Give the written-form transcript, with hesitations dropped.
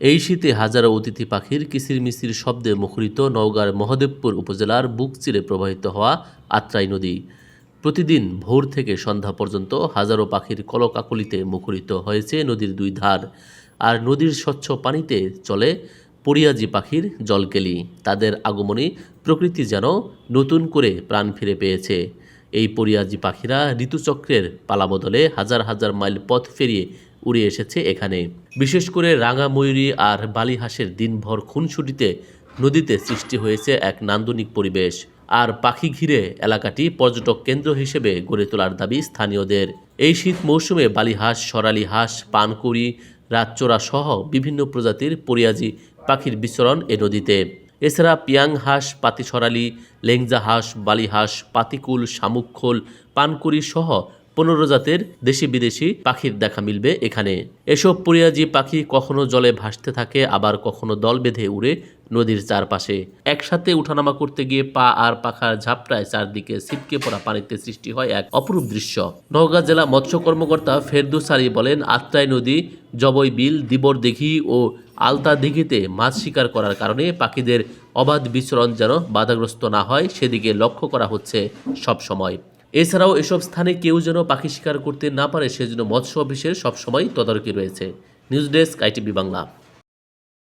এই শীতে হাজারো অতিথি পাখির কিচিরমিচির শব্দে মুখরিত নওগাঁর মহদেবপুর উপজেলার বুক চিরে প্রবাহিত হওয়া আত্রাই নদী। প্রতিদিন ভোর থেকে সন্ধ্যা পর্যন্ত হাজারো পাখির কলকাকলিতে মুখরিত হয়েছে নদীর দুই ধার। আর নদীর স্বচ্ছ পানিতে চলে পরিয়াজি পাখির জলকেলি। তাদের আগমনী প্রকৃতি যেন নতুন করে প্রাণ ফিরে পেয়েছে। এই পরিয়াজি পাখিরা ঋতুচক্রের পালাবদলে হাজার হাজার মাইল পথ ফেরিয়ে উড়ে এসেছে এখানে। বিশেষ করে রাঙা ময়ূরী আর বালিহাঁসের দিনভর খুনসুটিতে নদীতে সৃষ্টি হয়েছে এক নান্দনিক পরিবেশ। আর পাখি ঘিরে এলাকাটি পর্যটক কেন্দ্র হিসেবে গড়ে তোলার দাবি স্থানীয়দের। এই শীত মৌসুমে বালিহাঁস, সরালি হাঁস, পানকুড়ি, রাতচোরা সহ বিভিন্ন প্রজাতির পরিয়াজি পাখির বিচরণ এ নদীতে। এছাড়া পিয়াং হাঁস, পাতি সরালি, লেংজা হাঁস, বালিহাঁস, পাতিকুল, শামুকখোল, পানকুড়ি সহ 15 জাতের দেশি বিদেশি পাখির দেখা মিলবে এখানে। এসব পরিয়াজি পাখি কখনো জলে ভাসতে থাকে, আবার কখনো দল বেঁধে উড়ে নদীর চারপাশে। একসাথে উঠানামা করতে গিয়ে পা আর পাখার ঝাপটায় চারদিকে ছিটকে পড়া পানিতে সৃষ্টি হয় এক অপরূপ দৃশ্য। নওগাঁ জেলা মৎস্য কর্মকর্তা ফেরদৌস আলী বলেন, আত্রাই নদী, জবই বিল, দিবর দিঘি ও আলতা দিঘিতে মাছ শিকার করার কারণে পাখিদের অবাধ বিচরণ যেন বাধাগ্রস্ত না হয় সেদিকে লক্ষ্য করা হচ্ছে সব সময়। এছাড়াও এসব স্থানে কেউ যেন পাখি শিকার করতে না পারে সেজন্য মৎস্য অফিসের সবসময় তদারকি রয়েছে। News desk, ITV Bangla.